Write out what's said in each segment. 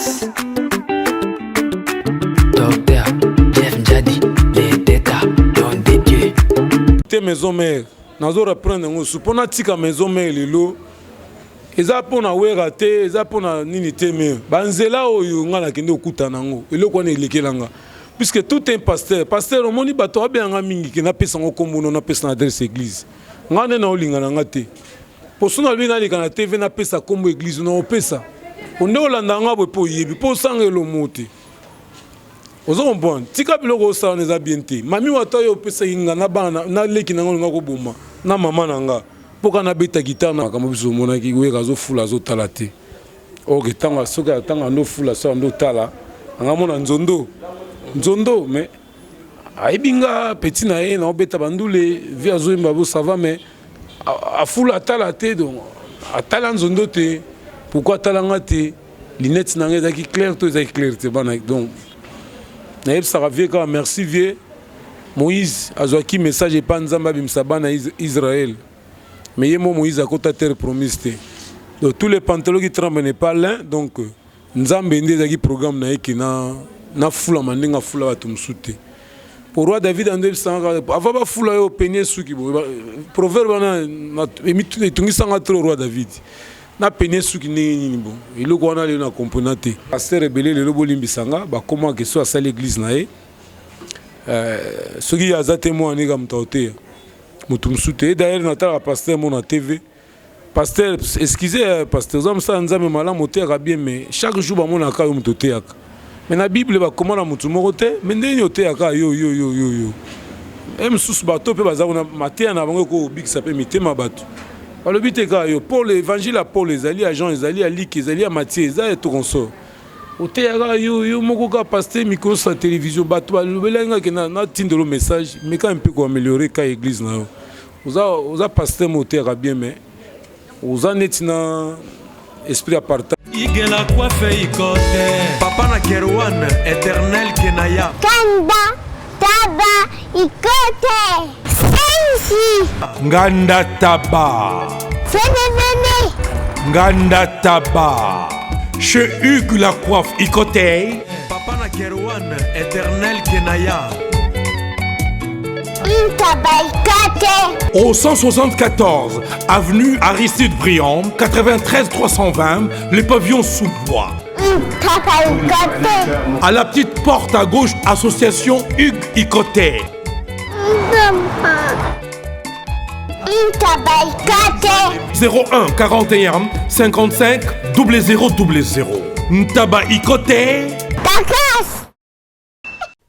Records. Docteur Jeff Njadi, les têtes don de Dieu. Te maison mère, nazo reprendre ngo supona tika maison mère lelo. Eza pona wera te, eza pona nini te me. Banzela oyo ngala kende okutana ngo. Eloko na elekelanga. Puisque tout un pasteur, pasteur omoni bato abenga mingi ke na pesa ngo kombo na pesa na adresse église. Ngane na olinga na ngate. Posona lina lika na TV na pesa kombo église na opesa. Onde olanda nga bo po yebi po sangelo moti. Ozo comprendre. Tika biloko sa on eza bien te. Mami wata yo pesa inga na bana na leki na ngo ko boma. Na mama na nga. Poka na beta guitare na kama biso mona ki we kazo fula zo tala te. Ok tanga soka tanga no fula so ndo tala. Anga mona nzondo mais aibinga petit na ye na obeta bandule via zo mbabo ça va mais a fula tala te donc atala nzondo te. Pourquoi talanga te lunettes na ngeza ki clair to za clair te bana donc na yeb sara vie ka merci vie Moïse azwaki message e panzamba bimsabana Israël. Mais il y a Moïse à côté de terre promise. Donc tous les pantalons qui tremblent n'est pas l'un. Donc Nzambe ndé programme na eki na fula mandinga fula batumsute. Pour roi David ande sanga avant ba fula yo peigner suki bo. Proverbe na emitu tungi sanga trop roi David. Na peigner suki nini bo. Il ko na le na componente. Pasteur rebelle le lobo limbisanga ba comment que soit à l'église na e. Ce qui a témoin ni comme taoté. D'ailleurs, Nathalie pasteur mon TV. Pasteur, excusez, pasteur, nous sommes en malin moteur bien, mais chaque jour, on a un mototé. Mais la Bible, comment la moto mototé, mais n'est pas yo. Même sous bateau, peut baser on a maté en avant que big s'appelle mité ma bateau. Alors le but est que pour l'évangile à Paul, les alliés à Jean, les alliés à Luc, les alliés à Matthieu, les alliés à tout consort. Au théâtre, yo mokoka pasteur micro sur la télévision, bateau, le belenga qui n'a tindu le message, mais quand un peu quoi améliorer quand l'église là. Vous avez pasteur moteur bien, mais vous avez un esprit à partager. Igela coiffe ikote Papa na Kerwan éternel Kenaya Kanda Taba ikote Sensi Nganda Taba Fenenene Nganda Taba Chez Hugues la coiffe ikote Papa na Kerwan éternel Kenaya Au 174 avenue Aristide Briand, 93 320, les pavillons sous bois. À la petite porte à gauche, association Hugues Ikoté. 01 41 55 0000. Ntaba Ikoté.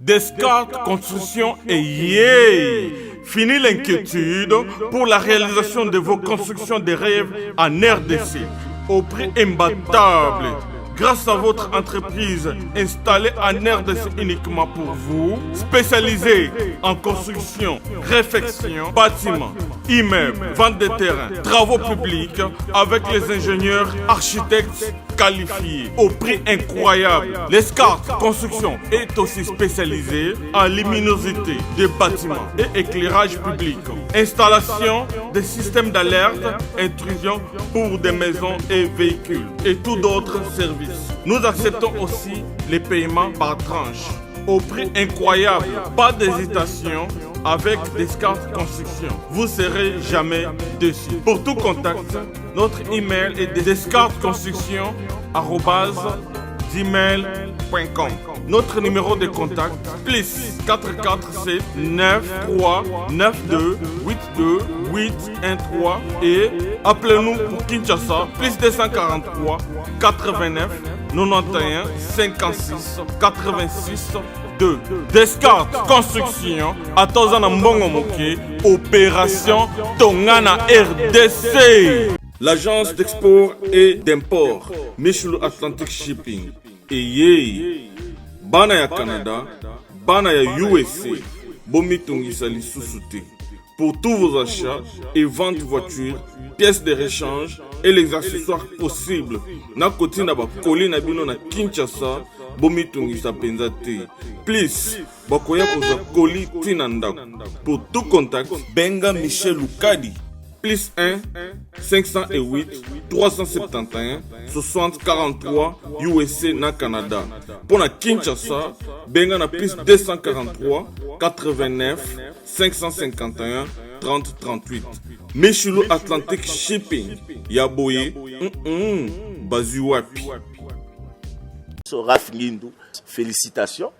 Descartes Construction et yeah! Fini l'inquiétude pour la réalisation de vos constructions de rêves en RDC au prix imbattable. Grâce à votre entreprise installée en RDC uniquement pour vous, spécialisée en construction, réfection, bâtiments, immeubles, vente de terrains, travaux publics avec les ingénieurs architectes qualifiés au prix incroyable. L'escarpe Construction est aussi spécialisée en luminosité des bâtiments et éclairage public. Installation des systèmes d'alerte, intrusion pour des maisons et véhicules et tout d'autres services. Nous acceptons aussi les paiements par tranche au prix incroyable. Pas d'hésitation avec Descartes Construction. Vous serez jamais déçus. Pour tout contact, notre email est descartesconstruction@gmail.com. Notre numéro de contact plus 447 93 92 82 813 et appelez-nous pour Kinshasa plus 243 89 91 56 86 2. Descartes Construction à Tozana Mbongo Moké, opération Tongana RDC. L'agence d'export et d'import Michel Atlantic Shipping et yé bana ya Canada, bana ya USA, bomitungisa lisusuté. Pour tous vos achats et ventes de voitures, pièces de rechange et les accessoires possibles. Na koti na ba koli na bino na Kinshasa, bomitungisa penza te. Please, bakoya koza koli tina ndako. Pour tout contact, benga Michel Lukadi plus 1 508 371 60 43 USA na Canada. Pour la Kinshasa, benga na plus 243 89 551 30 38. Michulu Atlantic Shipping, Yaboye, Bazuapi. Raph Ngindou, félicitations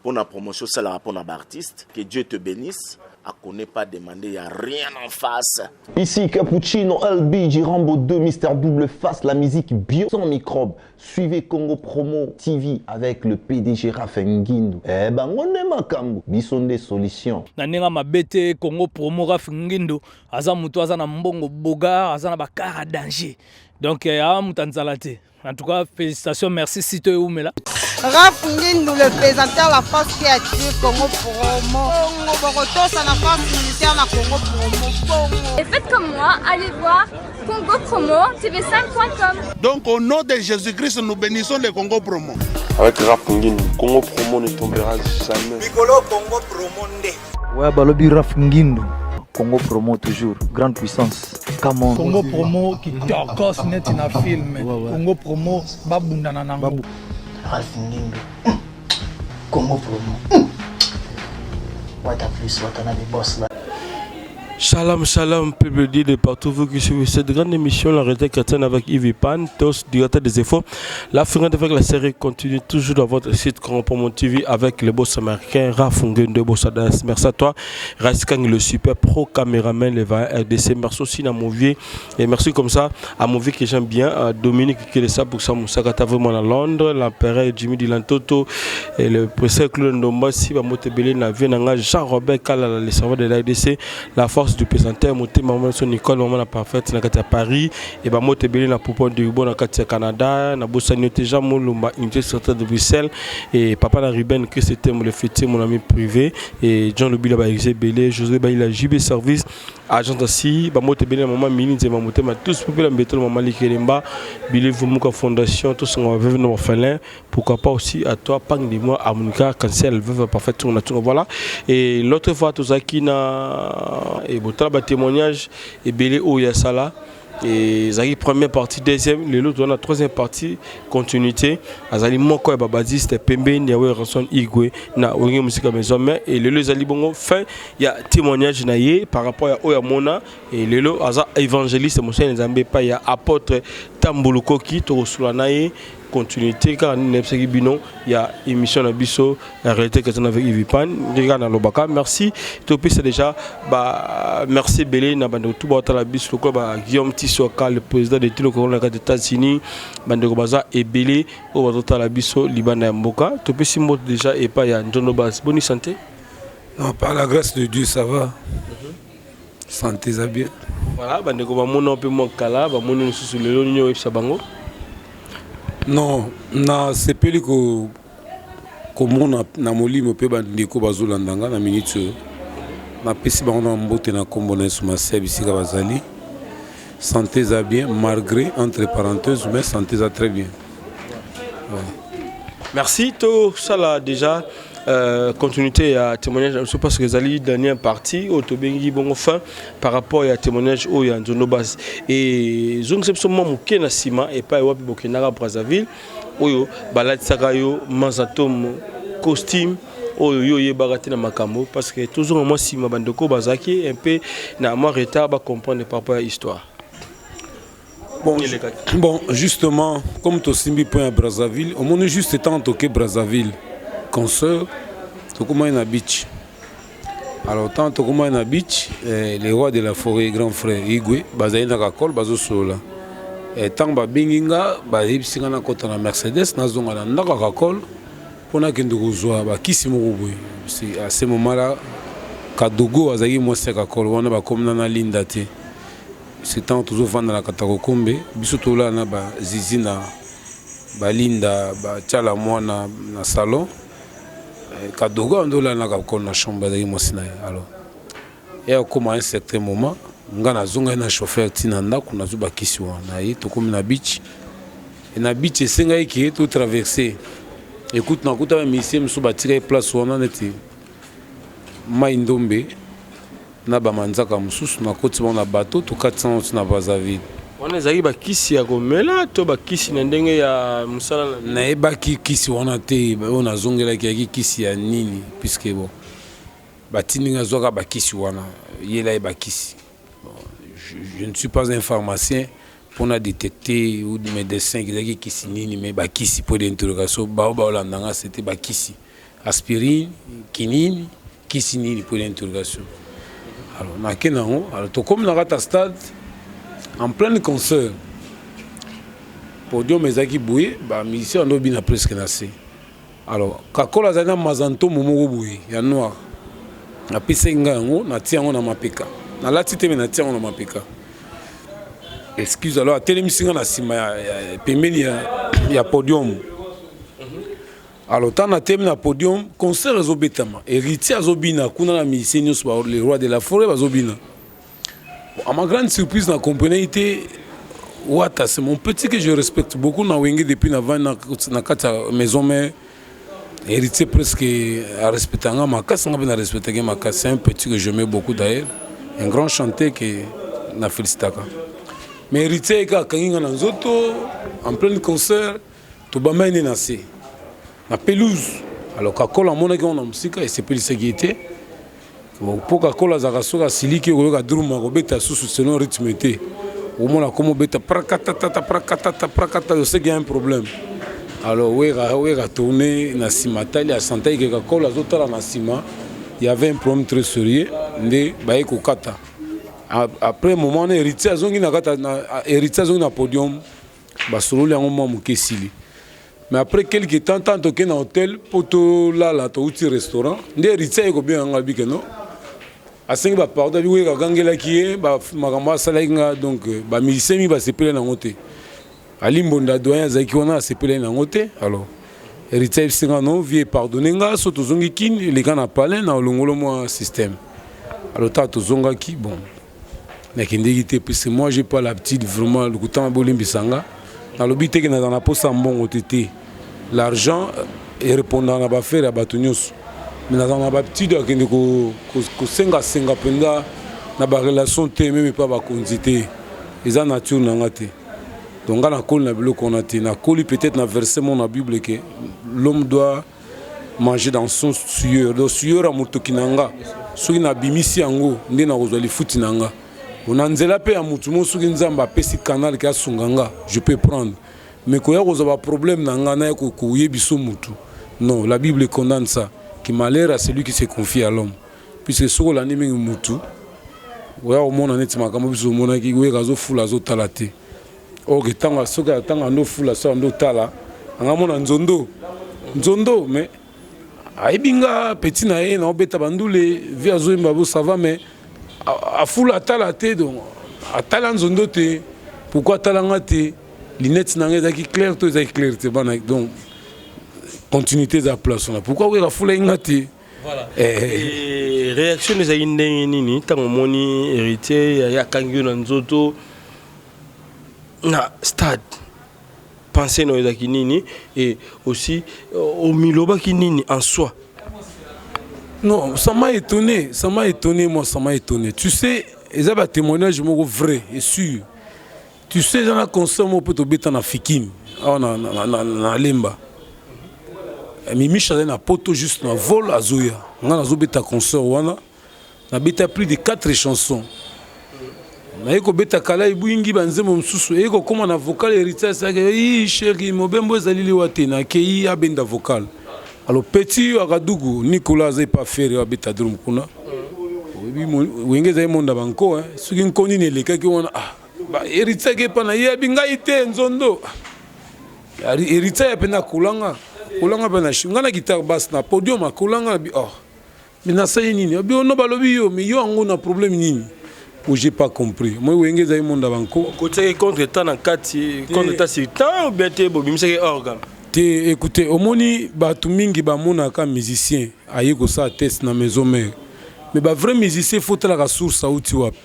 pour la promotion, c'est la pour l'artiste. Que Dieu te bénisse. À connaît pas demander, il n'y a rien en face. Ici Cappuccino, LB, Rambo 2, Mister Double Face, la musique bio sans microbes. Suivez Congo Promo TV avec le PDG Raph Ngindou. Eh ben, on est makambo, bison des solutions. Nanenga mabete Congo Promo Raph Ngindou, aza muto aza na mbongo boga, aza na bakara danger. Donc, ya mutanzalate. En tout cas, félicitations, merci Sito et Oumela. Raph Ngindou, le présentateur de la force créative Congo Promo. Ça n'a pas militaire na Congo Promo. Et faites comme moi, allez voir Congo Promo, tv5.com. Donc au nom de Jésus-Christ, nous bénissons le Congo Promo. Avec Raph Ngindou, Congo Promo ne tombera jamais. Piccolo Congo Promo ndé. Ouais, balobi Raph Ngindou. Congo Promo toujours, grande puissance. Come on. Congo Promo qui torcos net in a film. Congo Promo babunda na nango. Raph Ngindou. Congo Promo. What a plus, what another boss là. Shalom, shalom, peuple de partout vous qui suivez cette grande émission, la réalité chrétienne avec Yves Pan, tous directeur des efforts. La fin avec la série continue toujours dans votre site Congo Promo TV avec le boss américain Raph Ngindou, boss Adas. Merci à toi, Raskang, le super pro caméraman, le RDC. Merci aussi à mon vieux, et merci comme ça à mon vieux que j'aime bien, Dominique qui est ça pour ça, Moussakata vraiment à Londres, l'empereur Jimmy Dilantoto, et le président Claude Ndomba, si va Motebele, la vie Jean-Robert Kala, le serveur de l'ADC, la force du présenteur monté maman son Nicole maman la parfaite na kati Paris et ba moté belé na poupon de bon na kati Canada na bosani déjà mon lumba unité centrale de Bruxelles et papa na Ruben que c'était le fêtier mon ami privé et John Lobila ba exé belé José ba il a JB service agent aussi ba moté belé maman mini nzema moté ma tous popé la mbéto maman Likelemba bilé Vumuka fondation tous on va venir au Finlande pourquoi pas aussi à toi pang de moi à Monika cancer elle veut parfaite on a tout voilà et l'autre fois tous qui na et botala témoignage et belé au Yasala et Zaki première partie deuxième les autres dans la troisième partie continuité azali moko ba baziste pembe niawe ranson igwe na onge musique maison mais et le zali bongo fin il y a témoignage na ye par rapport à oya mona et lelo aza évangéliste monsieur Nzambe pa ya apôtre Tambuluko qui to sula na ye continuité car il y a émission à Bisso la réalité que avec Yves Pan regarde Lobaka merci topé c'est déjà bah merci Belé na bande tout ba la Bisso ko ba Guillaume Tissoka le président de Tilo Corona des États-Unis bande ko baza et Belé au ba la Bisso Libana Mboka topé si mot déjà et pas ya Njono Bas bonne santé non par la grâce de Dieu ça va santé ça bien voilà bande ko ba mona peu mo kala ba mona sous le lonio et sabango. Non, na sepeli ko komona na molimo pe bandeko bazolandanga na minute na pesi bango na mbote na kombo na suma sebisika bazali santé za bien malgré entre parenthèses mais santé za très bien. Ouais. Merci to ça là déjà continuité à témoignage je pense que Zali dernière partie au Tobengi bon fin par rapport à témoignage au ya Nzono Bas et zong sepsement moké na sima et pas wapi Burkina Brazzaville oyo balati sakayo mazatom costume oyo yo bagati na makambo parce que toujours moi sima bandoko bazaki un peu na moi retard ba comprendre par rapport à l'histoire. Bon justement comme to simbi point à Brazzaville on est juste étant toqué Brazzaville concert Tokuma na beach. Alors tant Tokuma na beach les rois de la forêt grand frère Igwe bazali na kakol bazo sola et tant ba binginga ba yebsinga na kota na Mercedes na zonga na ndaka kakol pona kende kozwa ba kisi moko boy c'est à ce moment là Kadogo azali mo se kakol wana ba komna na linda te c'est tant toujours vendre la katakokombe biso tola na ba zizina ba linda ba tchala mwana na salon Kadogo andola na kakol na chambre de mosina alors et comme à un certain moment ngana zonga na chauffeur tina ndako na zuba kisi wana yi to comme na beach et na beach senga ki to traverser écoute na kuta monsieur mso batira place wana neti mai ndombe na bamanzaka mosusu na koti na bateau to 400 na Brazzaville. On ezali bakisi ya komela to bakisi na ndenge ya musala na ebaki kisi wana te on azongelaki ya kisi ya nini puisque bon batindinga zwaka bakisi wana yela bakisi. Je ne suis pas un pharmacien pour détecter ou des médecins qui disent kisi nini mais bakisi pour l'interrogation baolandanga c'était bakisi aspirine kinini kisi nini pour l'interrogation. Alors na kenango alors to comme na rata stade en plein concert podium ezaki boué ba musicien ndo bina presque nassé. Alors kakola zana mazanto momo boué ya noir na pisenga ngo na tiango na mapeka na lati te na tiango na mapeka. Excuse alors télémisinga na sima ya pembeni ya podium. Alors tant na thème na podium concert azobetama héritier azobina kuna na musicien nyos le roi de la forêt azobina. À ma grande surprise, na comprenait Wata, c'est mon petit que je respecte beaucoup. Na wenge depuis na kata maison mère héritier presque à respecter ma casse, na respecter ma casse. C'est un petit que j'aimais beaucoup d'ailleurs, un grand chanteur que na félicitaka. Mais héritier ka kanginga na nzoto en plein concert, to ba maine na se na pelouse. Alors kakola mona ki on na musika et c'est plus ce qui était. Pour Coca-Cola zakasoka siliki oyoka druma kobeta susu selon rythme té au moins comme beta prakata je sais qu'il y a un problème alors wera tourner na simatali a santai que Coca-Cola zotala na sima il y avait un problème très sérieux ndé baye kokata après moment na héritier azongi na kata na héritier azongi na podium basololi yango mwa mokesili. Mais après quelques temps tant que na hôtel poto la to uti restaurant ndé héritier ko bien nga bike no asengi ba pardon bi ka gangela ki ba makamba sala inga donc ba musicien mi ba sepele na ngote alimbonda doyen zaki wana sepele na ngote. Alors héritier singa non vie pardonner nga so to zongi kin le kana palais na olongolo moi système. Alors ta to zonga ki bon na kindiki te parce que moi j'ai pas l'habitude vraiment le temps bolimbi sanga na lobité que na posa mbongo tete l'argent et répondant na ba faire ba tunyos. Mais dans ma habitude que senga penda na ba relation te même pas ba quantité eza nature na ngate donc na kol na bilo konate na koli peut-être na verset mon na Bible que l'homme doit manger dans son sueur do sueur a motoki nanga soki na bimisi yango nde na kozali futi nanga ona nzela pe ya mutu mo soki nzamba pesi canal ka sunganga je peux prendre mais ko ya koza ba problème nanga na ko yebiso mutu non la Bible condamne ça. Qui malheur à celui qui se confie à l'homme. Puisque sur la nime mutu, ouais au monde en est makambo biso mona ki we gazo fula zo talate. O que tanga soka tanga no fula so ndo tala. Anga mona nzondo mais aibinga petit na e na obeta bandule via zo mbabo ça va mais a fula talate donc a tala nzondo te pourquoi talanga te linette na ngeza ki clair to za clair te bana donc continuité de la place. Pourquoi vous avez fait voilà. Et réaction des Aïndéni, tant moni héritier, il y a Kangyo Nanzoto, na stade, pensez dans les Akinini et aussi au Miloba Kinini en soi. Non, ça m'a étonné, moi, ça m'a étonné. Tu sais, ils ont un témoignage vrai et sûr. Tu sais, dans la consomme, peut te na Fikim, na Lemba. Mimi chazé na poto juste na vol azoya. On a zobeta concert wana. Na beta plus de 4 chansons. Na yeko beta kala ibuyingi banzemo msusu. Yeko koma na vocal héritier ça que chéri mobembo ezalili wate na kei abenda vocal. Alors petit akadugu Nicolas zai pas faire abeta drum kuna. Wenge zai monda banko hein. Suki nkoni ne leka ki wana ba héritier ke pana ye binga ite nzondo. Héritier pena kulanga. Kulanga bana shingana guitare basse na podium kulanga bi mais na ça nini bi ono balobi yo mais yo ango na problème nini où j'ai pas compris moi wenge za monde banko côté contre temps na kati contre ta sur temps ou bien te bobi miseke organe te écoutez omoni ba tumingi ba mona ka musicien ayi ko sa test na maison mère mais ba vrai musicien faut la source sauti wapi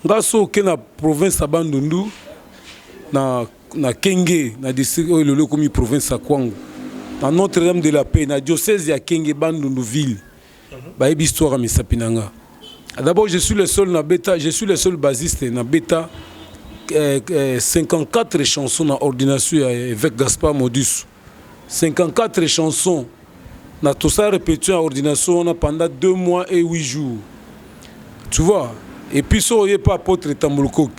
ngaso ke na province abandundu na Kenge na district o lelo komi province a Kwango. Dans Notre-Dame de la Paix, dans le diocèse de Kenge Bandundu ville, il y a une histoire à Misapinanga. D'abord, je suis le seul na bêta, je suis le seul basiste na bêta. 54 chansons na ordination avec Gaspard Modus. 54 chansons. Na tout ça répété en ordination pendant 2 mois et 8 jours. Tu vois? Et puis ça, il n'y a pas apôtre Tambulkok.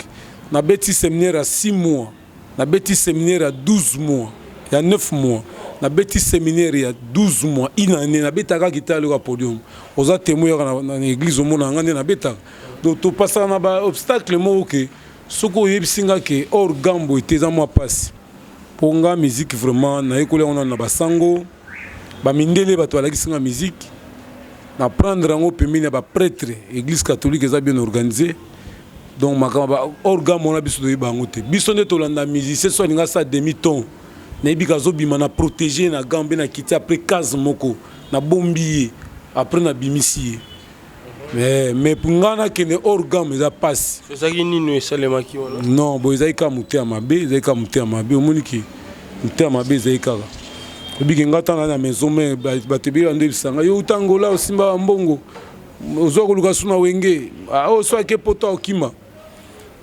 Na bêti séminaire à 6 mois. Na bêti séminaire à 12 mois. Il y a 9 mois. Na bêti séminaire il y a 12 mois. Une année. Na bêta qui était au podium. Aux a témoins dans l'église au monde. Na bêta. Donc tu passes à un obstacle. Ce que je sais que hors gambo était à moi passe. Pour la musique vraiment, na école on a na basango, ba mindele ba toala qui singa musique, na prendre en opémine ba prêtre, église catholique est bien organisée. Donc makamba hors gambo on a biso de bangote. Biso ne tolanda musicien so ninga sa demi-ton. Na ibika zo bima na protéger na gambe na kiti après 15 moko, na bombier, après na bimisier. Mais pour ngana que ne organe mais ça passe. C'est ça qui ni seulement qui on. Non, bon ils aient qu'à monter à ma baie, ils aient qu'à monter à ma baie au monde qui monter à ma baie ils aient qu'à. Obi ngata na maison mais batebi ande bisanga yo utangola osimba mbongo. Ozoko lukasuna wenge. Ah o so ke poto okima.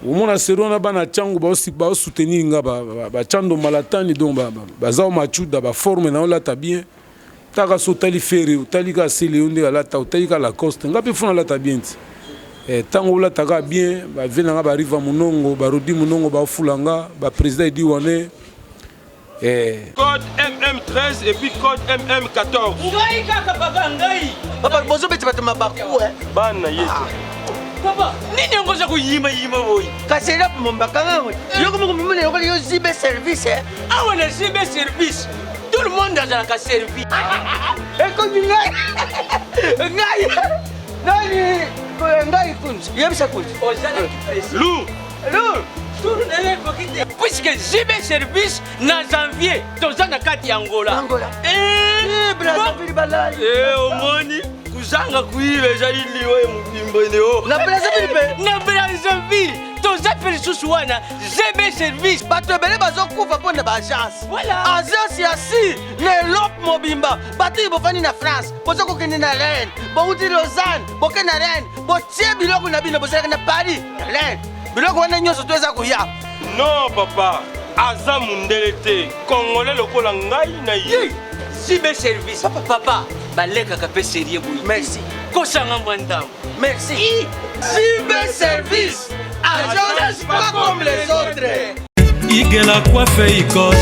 Omona serona bana changu ba soutenir nga ba chando malatani donc ba za machuda ba forme na la ta bien. Taka sotali feri, utali ka sele onde la ta, utali ka la coste. Ngapi funa la ta bien. Tango la taka bien, ba vena nga ba riva munongo, ba rodi munongo ba fulanga, ba président di wane. Code MM13 et puis code MM14. Ngai kaka papa ngai. Papa bozo beti batema baku Bana yetu. Papa, nini ngoza kuyima boy? Kasela mombaka ngwe. Yoko mumune yoko yo zibe service Ah on a zibe service. Tout le monde a un servi. Écoute, puisque j'ai mes services dans janvier, dans la carte Angola. Omoni, kuzanga kuive jaliliwe mbimboneo. Na Brazzaville. Na Brazzaville. Toza pelisusu wana zebe service bato ebele bazokufa mpo na baagence voilà agence ya si na elope mobimba bato oyo bofandi na France boza kokende na Rennes bouti Lausanne boke na Rennes botie biloko na bino bozalaka na Paris na Rennes biloko wana nyonso to eza koya non papa aza mundele te congolais lokola ngai na ye zibe service papa balekaka pe sérieux boyi merci kosanga mwandamo merci zibe service agence pas comme les autres. Igela coiffe ikote.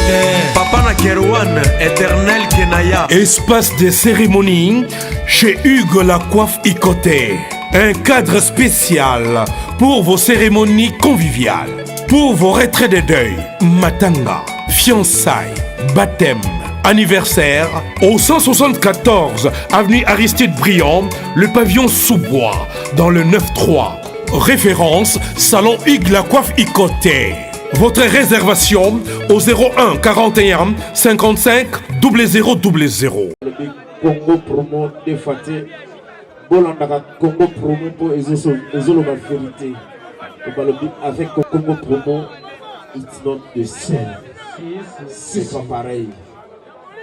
Papa na Kerouan, éternel Kenaya. Espace de cérémonie chez Hugues la coiffe Ikoté. Un cadre spécial pour vos cérémonies conviviales. Pour vos retraits de deuil, matanga, fiançailles, baptême, anniversaire. Au 174 avenue Aristide Briand, le pavillon sous-bois, dans le 9-3. Référence Salon Hugues la coiffe Ikoté. Votre réservation au 01 41 55 0000. Congo promo défaté. Bolandaka Congo promo pour ezolo la vérité. Avec Congo promo, it's not the same. C'est pas pareil.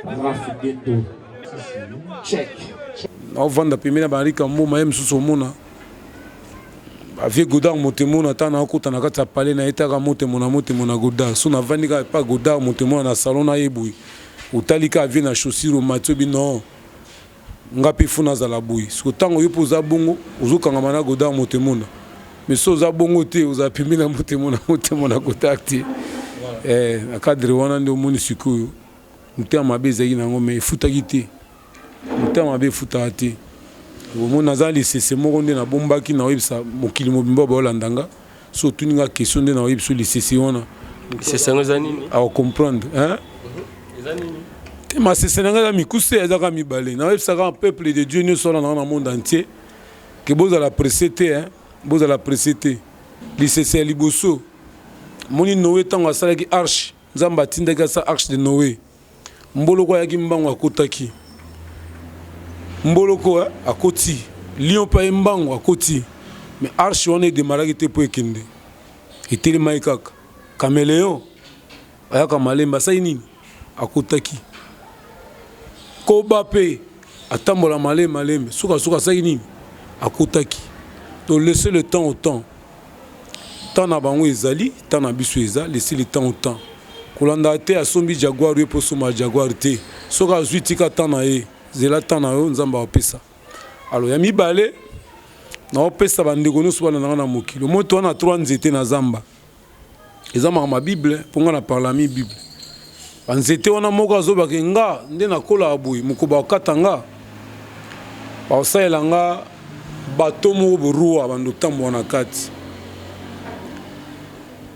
Rafigeto. Check. On vend la première barrique en mot, même sous son mona. Avec Godard Montemona, tant à côté, on a qu'à parler na état Montemona Godard. Si on a vendu pas Godard Montemona na salon na eboui. Ou talika vient na chaussure au Mathieu non. Ngapi funa za la boui. Si autant on yopose à bongo, ozo kangamana Godard Montemona. Mais si oza bongo te, oza pimi na Montemona contacté. À cadre wana ndo moni sikoyo. Muté mabe zayi na ngome futa gité. Muté mabe futa te. Mon nazali c'est mon na bombaki na websa mokili mobimba ba olandanga surtout ninga question de na websu lycée wana c'est ça nos anini à comprendre hein te ma c'est senanga la mikuse ezaka mibale na websa ka peuple de Dieu ne soit dans le monde entier que boza la précédé hein boza la précédé lycée liboso moni Noé tanga sala ki arche nzamba tinda ka sa arche de Noé mbolo kwa yaki mbango akotaki Mboloko à Koti, Lion pa mbango à Koti, mais arche on est démarré te pour ekende. Et télé maïkak, caméléon, ayaka malemba saini à Kotaki. Kobape, atambola malem, suka saini à Kotaki. Donc laissez le temps au temps. Tant na bango ezali, tant na biso ezali, laissez le temps au temps. Kolanda te asombi jaguar yo po soma jaguar te. Soka zuitika tant na ye, zela tant na yo nzamba opesa. Alors ya mibale na opesa bandeko no soba na mokili. Moto wana 3 nzete na zamba. Ezama ma Bible, ponga na parla mi Bible. Banzete wana moko azobaka nga nde na kola aboyi mukoba okatanga. Ba osaela nga bato moko boruwa bando tambo na kati.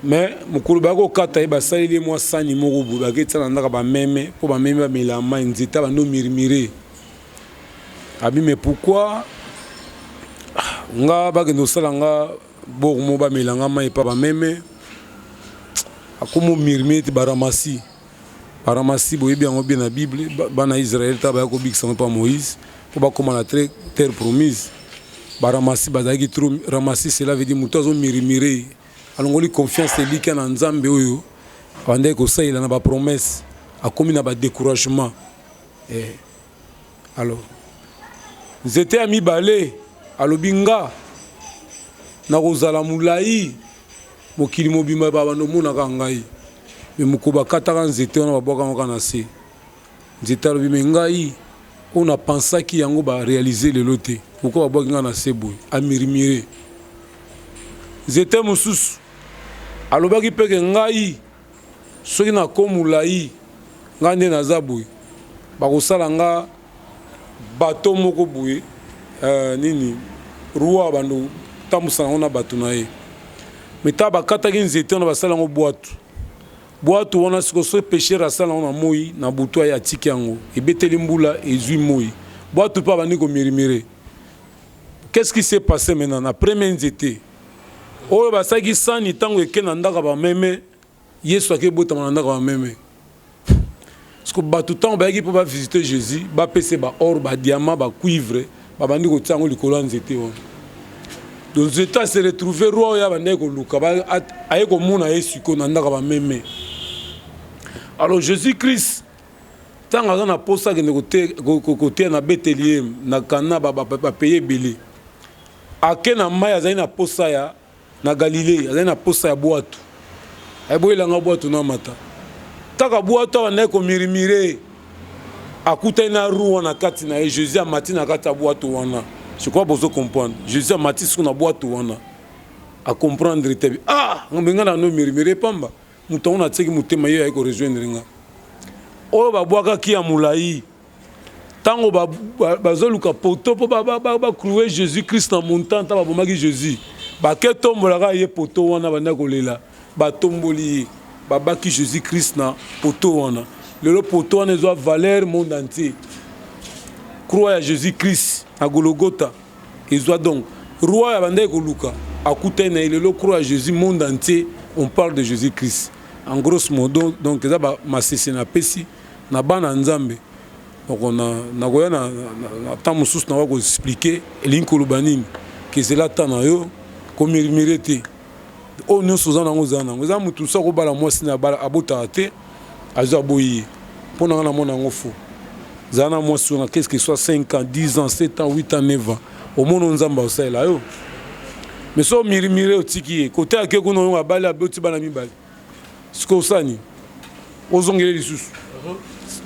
Mais mukulu bako kata e basaleli mwa sani moko bo baketana ndaka ba meme po ba meme ba melama nzeta bando mirimire. Abi mais pourquoi nga bakendo sala nga bo mo ba melanga mai pa ba meme akomo mirimite baramasi. Baramasi boyebi yango bien na Bible bana Israël ta ba ko bikisa pa Moïse pour ba koma la terre promise. Baramasi bazaki trop ramasi cela veut dire mutozo mirimire. Alongoli confiance eli kana nzambe oyo bande ko saila na ba promesse akomi na ba découragement. Alors j'étais ami balé alobinga na kozala mulai mokili mobima ba bando mona ka ngai me mukoba kataka nzete wana baboka ngoka na se nzete alobi me ngai on a pensé ki yango ba réaliser le loté pourquoi baboka nga na se boy amirimire nzete mususu alobaki peke ngai soki na komulai nga nde naza boye bakosala nga bato moko boye nini roi bando tambusana ngo na bato na ye meta bakataki nzete wana basala ngo bwatu wana siko so pécher asala ngo na moi na butu ya tiki yango ebeteli mbula ezui moi bwatu pa bandi komirimire. Qu'est-ce qui s'est passé maintenant na premier nzete oyo basaki sani tango ekena ndaka ba meme Yesu akebota na ndaka ba meme parce que bato tango bayaki po ba visiter Jésus ba pese ba or ba diamant ba cuivre ba bandi ko tsango likolo nzete wana. Donc nzete se retrouver roi ya bande ko luka ba aye ko mona Yesu ko na ndaka ba meme. Alors Jésus-Christ tango aza na posa ke côté na Bethléem na Cana ba payer belé akena mai azali na posa ya na Galilée azali na posa ya bwatu eboyelanga bwatu na mata taka bwatu wana ko mirimire akuta na rua na kati na Jésus a mati na kati ya bwatu wana. Je crois bozo comprendre Jésus a mati sur na bwatu wana a comprendre te ngobenga na no mirimire pamba muto ona tseki mutema yo ayiko rejoindre nga oyo babwaka ki ya mulai tango bazoluka poto po ba clouer Jésus-Christ na montant ta babomaki Jésus bake tombolaka ye poto wana banda kolela batomboli babaki Jésus-Christ na poto wana lelo poto wana ezwa valeur monde entier. Croix ya Jésus-Christ na Golgotha ezwa donc roi ya banda koluka akuta na lelo croix ya Jésus monde entier on parle de Jésus-Christ en grosso modo. Donc eza ba masese na pesi na bana nzambe donc on na goya na temps mususu na ko expliquer elinkolo banini que c'est là tant na yo komirimire te o nyonso za nango za nango za mutu sa ko bala mwasi na bala abota te aza boyi pona na mona ngo fo za na mwasi na qu'est-ce que soit 5 ans 10 ans 7 ans 8 ans 9 ans au mono nzamba osala yo mais so mirimire otiki côté ake ko no abala aboti bana mibali siko sani ozongele lisusu.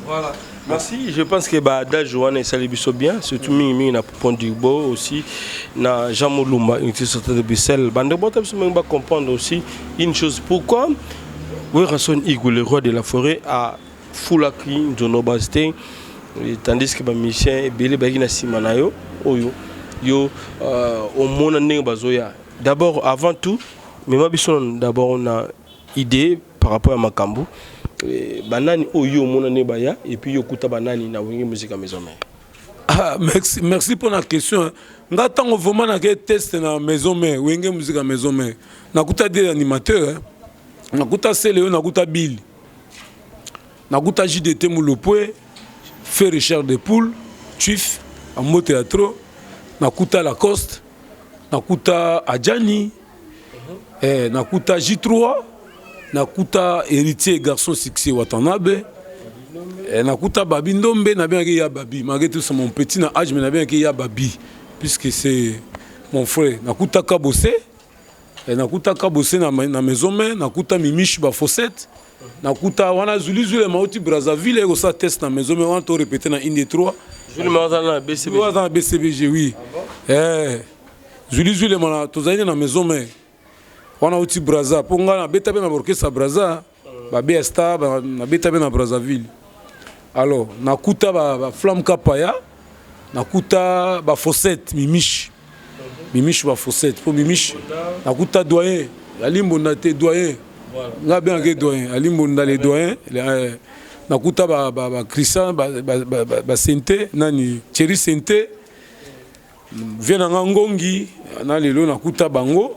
Voilà. Merci. Je pense que Bada Joanne et Salibiso bien, surtout Mimi na Pondigbo aussi, na Jean Moulumba, une société de Bruxelles. Bande Botam va comprendre aussi une chose. Pourquoi Werrason Igou, le roi de la forêt, a Foulaki, Zonobasté, tandis que Michel et Bélé Bagina Simanayo, Oyo, yo, au Monane Bazoya. D'abord, avant tout, mais moi, d'abord, on a idée par rapport à Makambu. Banani oyo monane baya et puis yokuta banani na wenge musique à maison mère. Merci pour la question. Nga tango vraiment na ke test na maison mère wenge musique à maison mère. Nakuta des animateurs nakuta Seleo nakuta Bill. Nakuta JDT Moulopwe fait Richard de Poule Chief en mot théâtre nakuta Lacoste nakuta Adjani nakuta J3 nakuta héritier garçon succès Watanabe nakuta Babi Ndombe na bien que ya Babi malgré tout c'est mon petit na âge mais na bien que ya Babi puisque c'est mon frère nakutaka bossé nakutaka bossé na maison mère nakuta mimishi ba fossette nakuta wana zuli mauti Brazzaville et ça test na maison mère on to répéter na 1 2 3 Zuli na BCBG na BCBG oui zuli mana tozali na maison mère wana uti Brazza ponga na beta be na orchestre Brazza ba BSTA na beta be na Brazzaville alors nakuta ba flamme kapaya nakuta ba fossette mimishi ba fossette pour mimishi nakuta doyen alimbo na te doyen nga bien que doyen alimbo na les doyens nakuta ba Christian ba Sente nani Thierry Sente vient na ngongi na lelo nakuta bango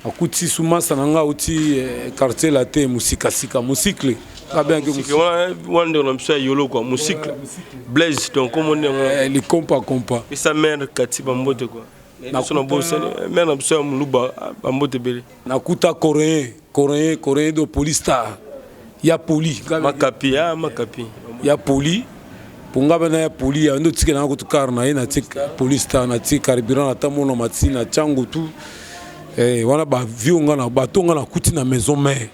nakuti sumasa na nga uti quartier latin musikasika musikle nga bien que musique wande na msa yolo quoi musique Blaise donc comme on est les compa et sa mère Katiba Mbote quoi na bosse mère na msa muluba Mbote bele nakuta coréen de Polystar ya poli makapi ya poli ponga bana ya poli ya ndo tike na kutukar na ina tik Polystar na tik carburant na tamono matina changu tu wana ba vionga na batonga na kuti na maison mère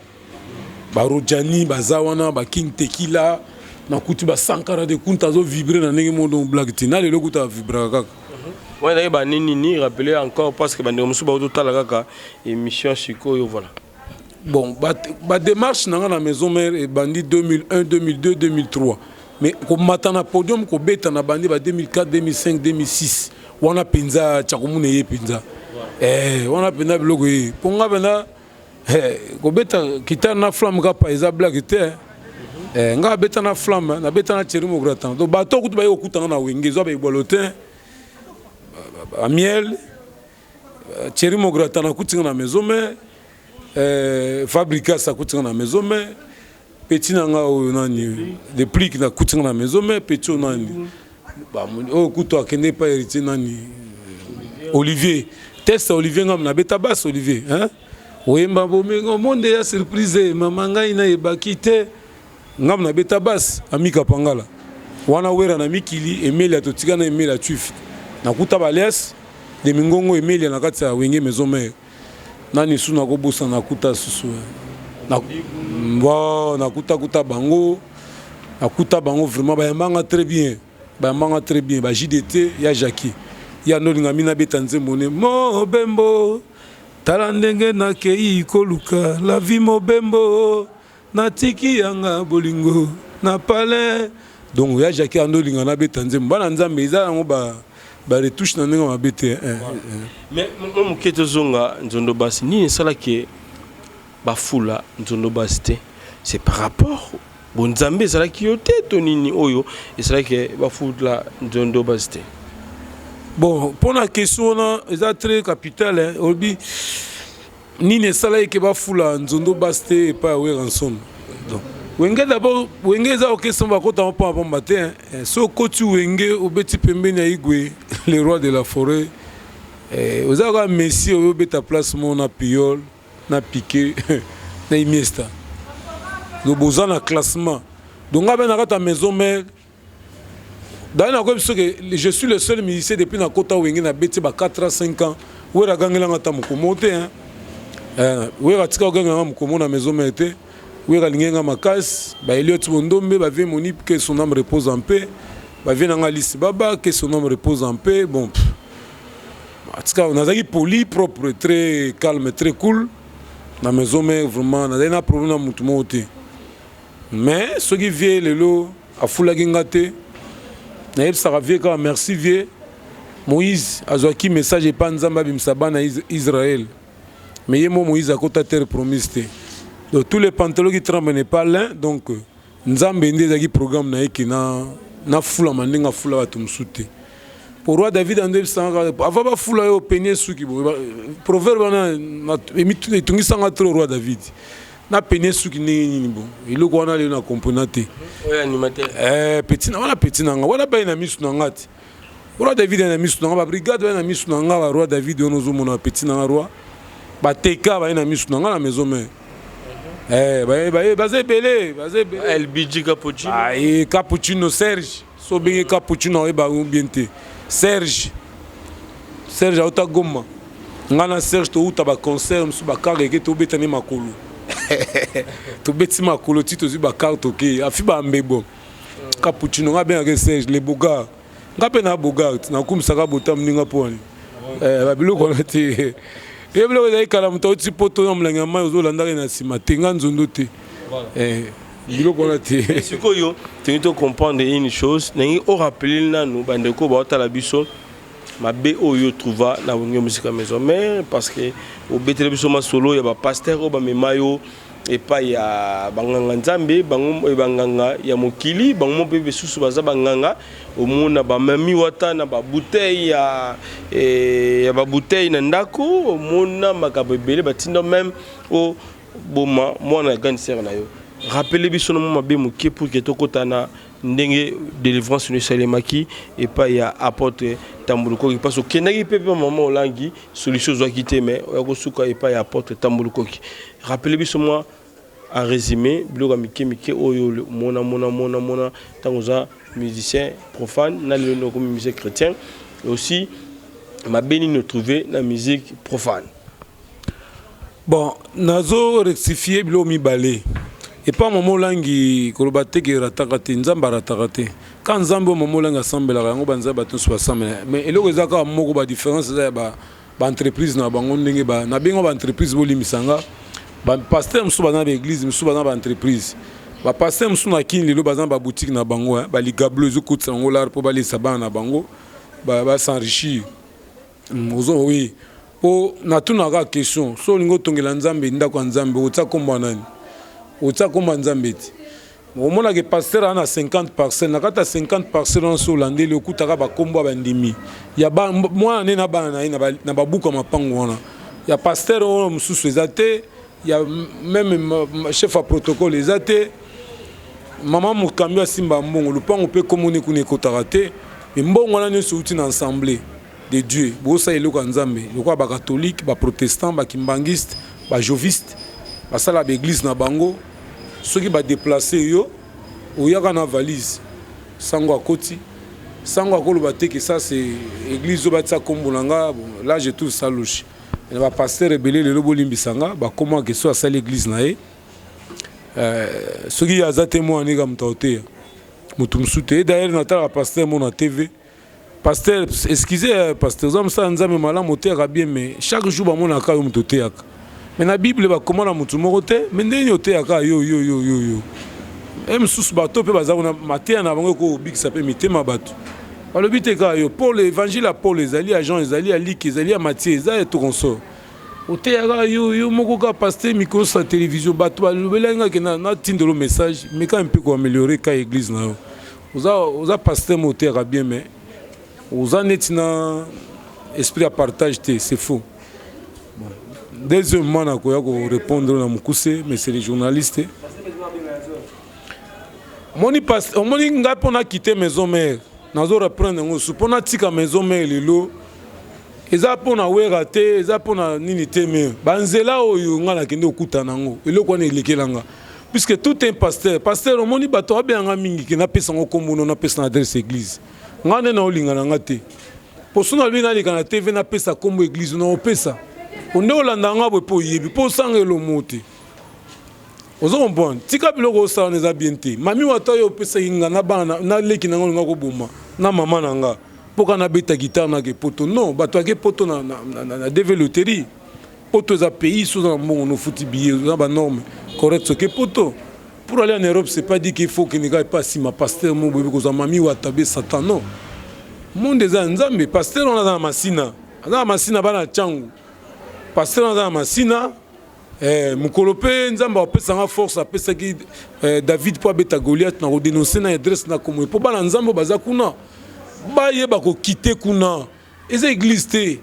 ba Rojani bazawana ba King Tequila na kuti ba Sankara de kunta zo vibrer na ndenge mondo blague tina le lokuta vibrer kaka ouais ba nini rappeler encore parce que ba ndemsu ba totala kaka émission sikoyo voilà bon ba démarche na maison mère et bandi 2001 2002 2003 mais ko matana podium ko beta na bandi ba 2004 2005 2006 wana penza chakumune ye penza wana penza blogo ye ponga bena ko beta kita na flamme kapa eza blague te nga beta na flamme na beta na Thierry Gratan do bato kutu ba yo kutanga na wenge zo ba ibolotin Amiel Thierry Gratan na kutinga na maison mère Fabrica ça coûte na maison mais petit nanga o nani des prix qui na coûte na maison mais petit nani ba o kuto akende pas héritier nani Olivier test Olivier ngam na beta basse Olivier hein oyemba bo me monde ya surprise mama ngai na ebakite ngam na beta basse amika pangala wana wera na mikili Emilia totika na Emilia tuif na kuta bales de mingongo Emilia na kati ya wenge maison mais nani suna ko bosa na kuta susu na kuta bango vraiment ba yambanga très bien ba JDT ya Jackie ya nolinga mina betanze mone mo bembo tala ndenge na kei koluka la vie mo bembo na tiki yanga bolingo na palais donc ya Jackie andolinga na betanze mbana nzambe iza ngo ba retouche na ndenge mabete mais mon keto zonga nzondo basi ni sala ke ba fula nzondo basi c'est par rapport bon nzambe sala ki yote to nini oyo et sala ke ba fula nzondo basi bon pour la question là est très capitale obi nini sala ke ba fula nzondo basi pas we ransom donc wenge d'abord wenge za okesson va kota pa matin so kotu wenge obeti pembeni ya igwe le roi de la forêt ozaka messi obeta place na Piol na Piqué na Iniesta do bozana classement donc ngaba na kata maison mère dans ko biso que je suis le seul musicien depuis na kota wenge na beti ba 4 à 5 ans wera gangela ngata mukomote hein wera tika gangela mukomo na maison mère te oui, Galinga Makas, Elliot Mondombe, Bavé Moni, que son âme repose en paix. Bavé Nangalis Baba, que son âme repose en paix. Bon, en tout cas, on a dit poli, propre, très calme, très cool. Dans la maison, mais vraiment, on a un problème dans le monde. Mais ce qui vient, le lot, à Foula Gingate, ça vient quand merci, vieux. Moïse, a joué message et pas Nzamba Bimsabana Israël. Mais Moïse a côté terre promise. Donc tous les pantalons qui tremblent n'est pas l'un, donc Nzambe ndezaki programme na eki na fula mandinga fula batumsute. Pour roi David ande sanga avant ba fula yo peigner suki bo proverbe na emitu tungi sanga trop roi David. Na peigner suki nini bo. Iloko wana le na componente. Ouais animateur. Petit na nga wala ba na misu na ngati. Roi David na misu na nga ba brigade ba na misu na nga ba roi David ono zo mona petit na roi. Ba teka ba na misu na nga la maison mère. Basé belé. LBG Cappuccino. Cappuccino Serge. So bien Cappuccino et ba bien te. Serge. Serge auta goma ngana Serge to uta ba concert musu ba kareke to betani makolo to beti makolo ti to zi ba carte OK afi ba mbebo cappuccino nga bien avec Serge les bogards nga pe na bogart na kumisaka botam ninga poni ba biloko na te et biloko za ikala muto ti poto na mlanga mai ozolanda na sima te nga nzondo te biloko na te sikoyo tu dois comprendre une chose nengi o rappeler nanu bandeko ba otala biso mabe oyo trouva na bongo musique maison mais parce que au betele biso ma solo ya ba pasteur o ba memayo et pas ya banganga nzambe bango banganga ya mokili bango pe besusu baza banganga au mona ba mami wata na ba bouteille ya ba bouteille na ndako au mona makabebele batinda même au boma mona ganser na yo rappelez biso no mabe mokie pour que tokotana ndenge délivrance ne salemaki et pas ya apporte tambuluko parce que kenaki pepe maman olangi solution zo quitter mais yakosuka et pas ya apporte tambuluko rappelez biso moi en résumé biloko mike oyo mona tangoza musicien profane na le no comme musicien chrétien et aussi ma béni nous trouver la musique profane. Bon nazo rectifier biloko mibale et pas maman olangi kolobate ke ratakate nzamba ratakate quand nzambe maman olangi assemble yango banza bato so assemble mais eloko ezaka moko ba différence za ba entreprise na bango ndenge ba na bengo ba entreprise bolimisanga ba pasteur musu bana ba église musu bana ba entreprise ba pasteur musu na kini lelo bazana ba boutique na bango ba ligablo ezokutsa ngo lar po ba lesa bana na bango ba s'enrichir ozo oui po na tuna ka question so lingo tongela nzambe ndako nzambe otsa komba nani otsa komba nzambe ti omona ke pasteur ana 50 parcelles na kata 50 parcelles so landeli okutaka ba kombo ba ndimi ya ba mwana ne na bana na ba buka mapango wana ya pasteur o mususu ezate ya même chef à protocole ezate maman mukambi asimba mbongo lupango pe komone kune kotarate mais mbongo wana ne souti na assemblée de Dieu bosa eloko nzambe lokwa ba catholique ba protestant ba kimbangiste ba joviste ba sala ba église na bango soki ba déplacer yo oyaka na valise sango akoti sango akoloba te que ça c'est église zo batsa kombulanga là je trouve ça louche et ba pasteur rebelle le bolimbisanga ba comment que soit ça l'église na e soki azate mo anika mtaote mutu msute d'ailleurs natala pasteur mo na TV pasteur excusez pasteur zam sa nzambe malamu te bien mais chaque jour ba mona ka yo mtote yaka mais na bible ba komona mutu moko te mais ndeni ote yaka yo em sus bato pe bazana matia na bango ko bikisa pe mitema bato balobi te ka yo pour l'évangile à Paul ezali à Jean ezali à Luc ezali à Matthieu ezali tout consort ote yaka yo moko ka pasteur micro sa télévision bato balobelenga ke na tindelo message mais quand un peu ko améliorer ka église na oza pasteur moteur bien mais oza netina esprit à partage c'est faux. Deuxièmement, on a répondre à mon cousin, mais c'est les journalistes. Moni nga pona quitter maison mère. Nazo reprendre ngo supona tika maison mère lelo. Eza pona werate, eza pona nini teme. Banzela oyo nga na kende okuta nango. Eloko na elekelanga. Puisque tout un pasteur moni bato abenga mingi ke na pesa ngo kombono na pesa na adresse église. Nga na olinga na ngate. Posona lui na likana TV na pesa kombo église na opesa. On est au landanga pour yebi pour sanger le moté. Aux hommes bon, tika biloko sa neza bienté. Mami wata yo pesa inga na bana na leki na ngo ko boma. Na mama nanga. Poka na beta guitare na ke poto non, bato ke poto na développerie. Poto za pays sous un bon no futi billet na ba norme correct ce que poto. Pour aller en Europe, c'est pas dit qu'il faut que ne pas si ma pasteur mon bébé ko za mami wata be satan non. Monde za nzambe pasteur on a dans masina. Na masina bana changu. Pasteur dans Massina, Mukolope, Nzamba, Pesanga force, Pesaki, David, pour Beta Goliath, na dénoncer na adresse na comme pour bala Nzamba bazakuna. Ba yeba ko quitter kuna. Les églises té.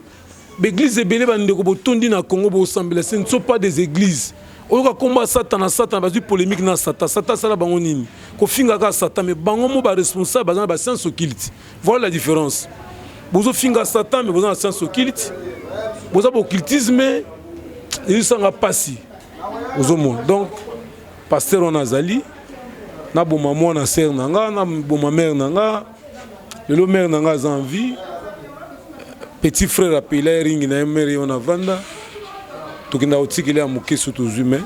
L'église est belle bande ko tondi na Congo bo semble, ce ne sont pas des églises. Oyoka combat Satan bazu polémique na Satan sala bango nini. Ko finga ka Satan mais bango mo ba responsable bazana ba science occulte. Voilà la différence. Bozo finga Satan mais bazana science occulte. Vous avez occultisme, ils sont passés aux hommes. Donc, pasteur on a zali, na bon maman na sœur nanga, na bon ma mère nanga, le mère nanga envie. petit frère appelé ringi na mère on a vanda tokenda otikile ya moke surtout humain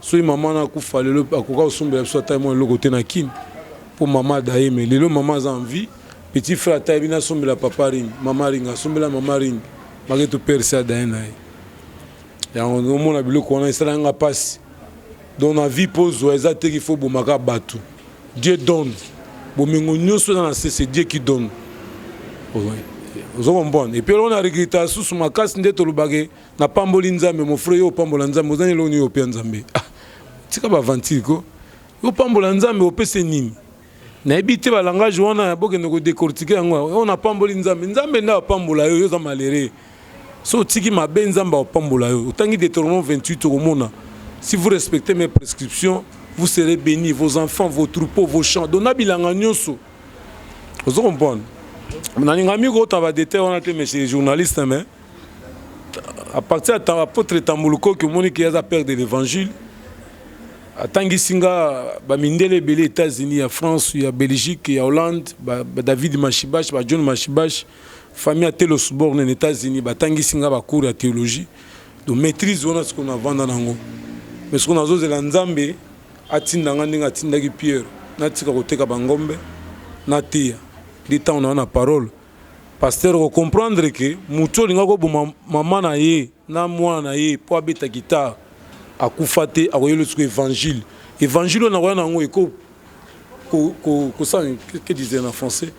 so maman na kufa lelo akoka osombela so ta mo loko te na kin pour maman daye mais lelo maman a envie petit frère ta bina sombela papa ring maman ring sombela maman ring malgré tout père ça daye na ya on mona biloko on a ça nga passe dans la vie pose exact qu'il faut bomaka batu Dieu donne bomengo nyoso na c'est Dieu qui donne vous comprenez et puis on a regretté sous ma casse ndeto lubage na pamboli nzambe mon frère yo pambola nzambe ozani lo ni yo pe nzambe tika ba vantiko yo pambola nzambe opese nini na ebité ba langage wana boke ndoko décortiquer yango on a pamboli nzambe nzambe na pambola yo za malere so tiki mabe nzambe opambola yo otangi Deutéronome 28 omona si vous respectez mes prescriptions vous serez bénis vos enfants vos troupeaux vos champs dona bilanga nyonso vous comprenez na ngami ko ta ba détail on a été monsieur journaliste mais à partir de apôtre Tambuluko que moni qui a peur de l'évangile atangi singa ba mindele belé États-Unis ya France ya Belgique ya Hollande ba David Mashibash ba John Mashibash famille à Telosborne aux États-Unis ba tangi singa ba cours de théologie de maîtrise on a ce qu'on a vendre nango mais ce qu'on a zozela nzambe atinda ngandinga atinda ki Pierre na tika koteka bangombe na tia dit on a la parole pasteur ko comprendre que muto linga ko maman na ye na mwana na ye po abeta guitare akufate akoyelo sur évangile évangile on a wana ngo eko ko ça que disait en français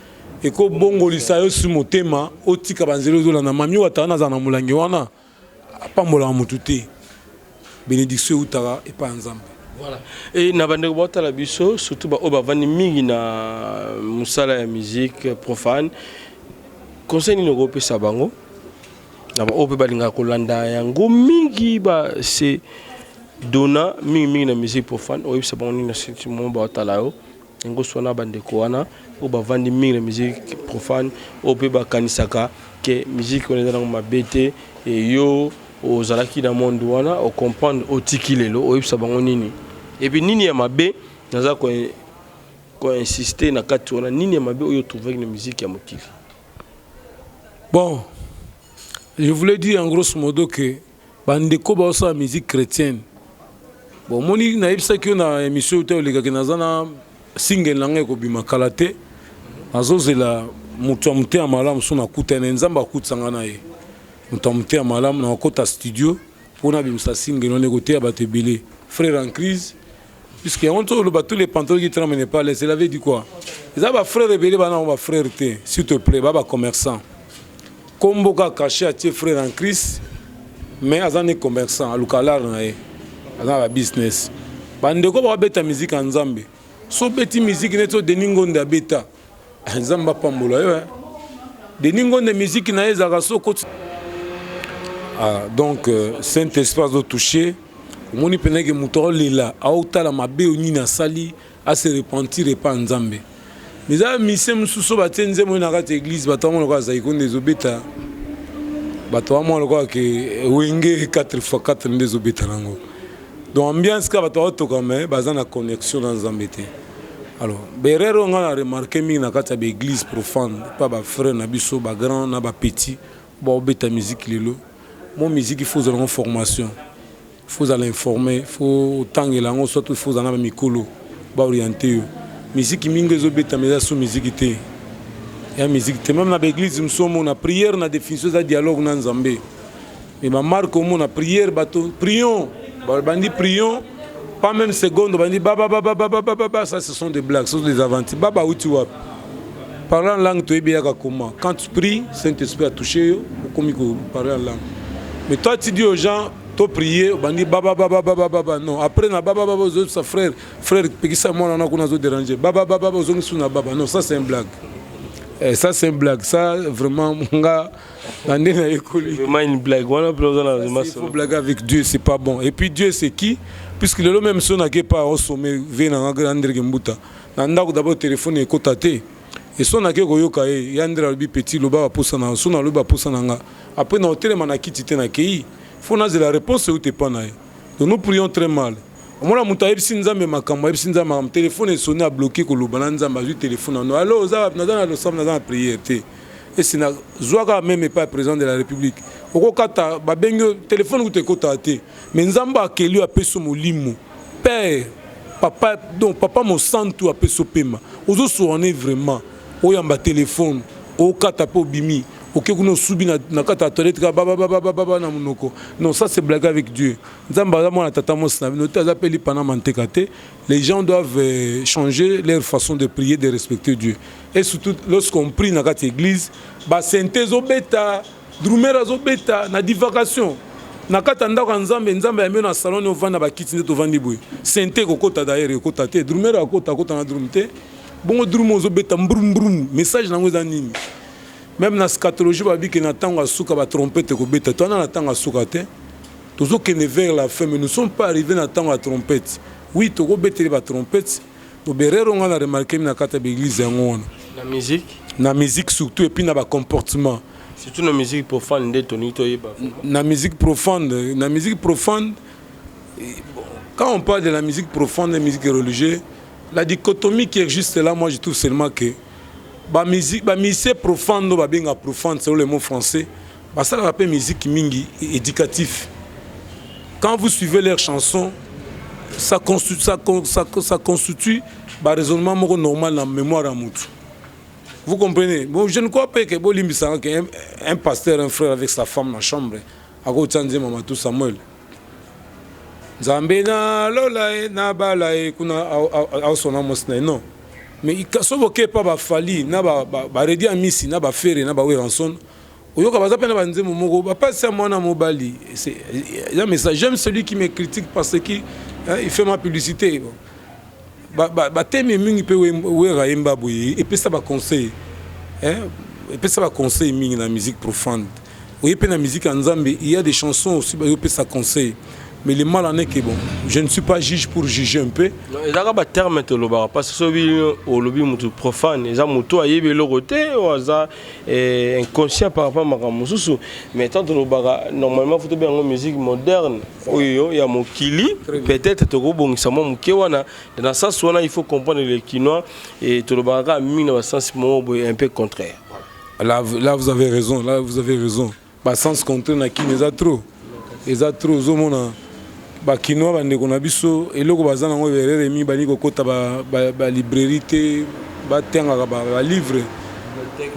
eko bongolisa yo sur motema otika banzelo zo na mami wata na za na mulangi wana pambola mututé bénédiction utara et pas nzambe. Voilà. Et na bande ko la biso surtout ba oba vani mingi na musala ya musique profane. Conseil ni ngo pesa bango. Na ba ope balinga ko landa yango mingi ba c'est dona mingi na musique profane. O pesa bango ni na sentiment ba talao. Ngo sona bande ko wana oba vani mingi na musique profane. Ope ba kanisaka ke musique on est dans ma bête et yo aux alaki dans monde wana au comprendre au tikilelo o pesa bango nini. Et puis nini ya mabe naza ko insister na kati wana nini ya mabe oyo trouver une musique ya motivi. Bon, je voulais dire en grosso modo que bandeko ba osa musique chrétienne. Bon moni na ipsa ki na émission te oleka ke nazana single langue ko bima kalate. Azozela mutu amute amalamu so na kutana nzamba kutsanga na ye. Mutu amute amalamu na kota studio pona bimsa single on écouter abatebele frère en crise. Puisque tous les pantalons qui tremblent pas, c'est la vie du quoi. Ils ont frère rebelle, on va frère s'il te plaît, baba commerçant. Comme beaucoup caché à tes frères en crise, mais ils sont commerçants, à l'ukalar nae, ils ont un business. Bandeko ba beta musique en Zambie. So beti musique neto deningonde a beta. Zamba pambola yo. Deningonde musique nae zagaso côté. Ah donc Saint Espace de toucher. Moni peneke muto lela autala mabe onina sali a se repentir et pas nzambe. Mais a mise mususo batenze mo na kati église batamo ko za ikonde zobeta. Batamo ko ke wenge 4x4 ndezobeta nango. Donc ambiance ka bato to quand même bazana connexion dans nzambe te. Alors, berero nga na remarqué mi na kati église profane, pas ba frère na biso ba grand na ba petit, ba obeta musique lelo. Mon musique il faut une formation. Il faut l'informer, il faut tanguer là, soit il faut en mikolo, ba orienter. Musique mingi zobeta mais ça musique té. Ya musique té même na l'église nous sommes na prière na définition de dialogue na Nzambe. Mais ma marque au na prière bateau prions, bandi prions, pas même seconde bandi baba ça ce sont des blagues, ce sont des aventures. Baba où tu vas. Parler en langue tu es bien comment. Quand tu pries, Saint-Esprit a touché yo, comme parler en langue. Mais toi tu dis aux gens to prier bandi baba non après na baba sa frère pekisa moi na kuna zo déranger baba zo suna baba non ça c'est une blague ça c'est une blague ça vraiment nga ndé na école vraiment une blague voilà il faut blaguer avec Dieu c'est pas bon et puis Dieu c'est qui puisque le même son n'a pas au sommet vena ngandre mbuta na ndako d'abord téléphone et kotate et son n'a que koyoka e yandra bi petit loba posa na son na loba posa na nga après na hôtel manakiti te na kei. Faut naze la réponse où t'es pas naï. Donc nous prions très mal. Moi la montagne si nzambe makamba si nzambe téléphone est sonné à bloquer que le balan nzambe a téléphone non allô ça na dans le sam na prière té et c'est na zwaka même pas président de la République okokata babengo téléphone ko te kota te mais nzamba akeli apeso molimo père papa donc papa mon santu apeso pema ozo soigner vraiment oyamba téléphone okata po bimi ok kuno subi na kata toilette ka baba na munoko non ça c'est blague avec Dieu nzamba za mona tata mos na noté za peli pana mantekate les gens doivent changer leur façon de prier de respecter Dieu et surtout lorsqu'on prie na kata église ba synthèse obeta drumera zobeta na divagation na kata ndako nzambe nzambe yamio na salon no vanda ba kiti ndeto vandi boy synthé kokota d'ailleurs kokota te drumera kota na drumte bongo drumo zobeta mbrum message nango za nini. Même dans la scatologie, on dit que nous avons trompette. Nous avons toujours vers la fin, mais nous ne sommes pas arrivés à la trompette. Oui, nous avons la trompette. Nous avons remarqué que l'église est la musique. La musique surtout, et puis dans le comportement. Surtout la musique profane. La musique profonde, quand on parle de la musique profonde, la musique religieuse, la dichotomie qui existe là, moi je trouve seulement que la musique profonde, c'est le mot français. Ça rappelle musique mingi éducatif. Quand vous suivez leurs chansons, ça constitue un raisonnement normal dans la mémoire à Moutou. Vous comprenez? Bon, je ne crois pas qu'un pasteur, un frère avec sa femme dans la chambre, à côté de Mamatou Samuel. Zambena lola na balae kuna ausona mosna non. Mais il kasoboke pas ba fali na ba redi amisi na ba fere na ba weranson. Oyoka baza pena banze momoko ba pas ça mona mobali. C'est j'aime celui qui me critique parce qu'il il fait ma publicité. Ba teme mingi pe wera emba boye et puis ça ba conseil. Et puis ça va conseil mingi na musique profonde. Oui, pe na musique en Zambie, il y a des chansons aussi ba pe ça conseil. Mais le mal en est que bon, je ne suis pas juge pour juger un peu. Il y a des termes parce que le lobby est profane, les gens sont inconscients par rapport à Makamususu. Mais tant que normalement, il faut bien une musique moderne. Il y a mon kili, peut-être que dans ça, il faut comprendre les Kinois et tout le baga a sens un peu contraire. Là, vous avez raison. Là, vous avez raison. Bah, sens contraire, qui les a trop. Les a trop, bakinois bandeko na biso eloko baza nango erreur emi bani kokota ba librairie te batengaka ba livre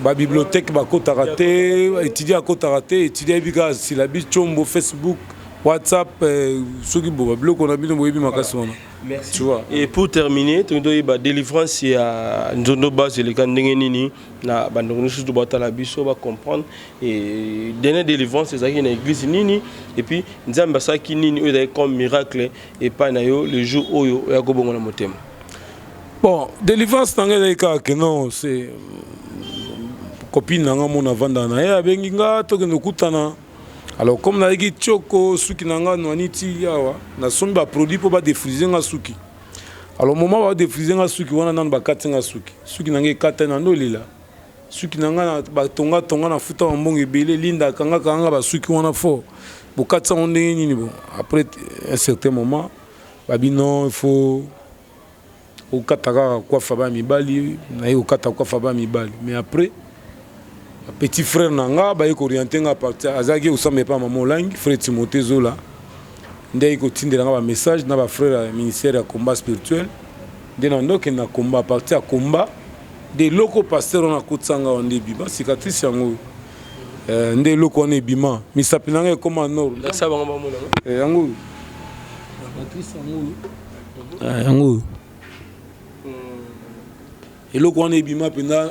ba bibliothèque bakotaka te étudier akotaka te étudier bika syllabus chombo Facebook WhatsApp soki bo biloko na bino boyebi makasi wana. Merci. Tu vois. Et pour terminer, tu dois délivrance il y a nzondo base le kandenge nini na bandoko surtout batala biso ba comprendre et dernière délivrance c'est ça qui na église nini et puis nzamba ça qui nini o comme miracle et pas na yo le jour oyo ya ko bongo na motema. Bon, délivrance tangela ka que non c'est copine nga mona vanda na ya bengi nga to ke nokutana. Alors comme na eki choko suki nanga nwaniti yawa na sombi ba produit pour ba défriser nga suki. Alors moment ba défriser nga suki wana nan ba katenga suki nanga kata na ndolila. Suki nanga ba tonga na futa mbongo ebele linda kanga ba suki wana fort. Bo katsa onde nini bon. Après un certain moment ba bino il faut au kataka kwa faba mibali na yo kata kwa faba mibali mais après petit frère nanga ba yeko orienté nga partir azaki usame pa maman langue frère Timothée Zola ndé ko tindela nga ba message na ba frère ministère ya combat spirituel ndé na ndoke na combat partir à combat des locaux pasteurs na kutsanga onde biba cicatrice yango ndé loko on ebima misapinanga comme en nord ça ba ngamba mona yango cicatrice yango et loko on ebima pena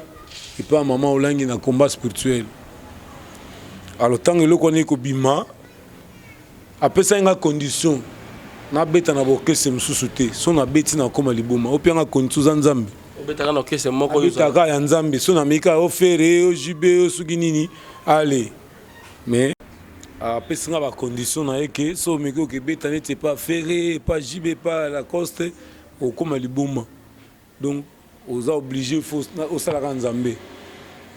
et pas maman olangi na combat spirituel. Alors tant que le connaît ko bima après ça une condition na beta na boke se msusuté so na beti na koma liboma opianga condition nzambe obeta na okese moko yo taka ya nzambe so na mika ofere o jibe o suginini allez mais après ça ba condition na eke so miko ke beta n'était pas ferré pas jibe pas la coste au koma liboma donc aux obligés faut au salarié nzambe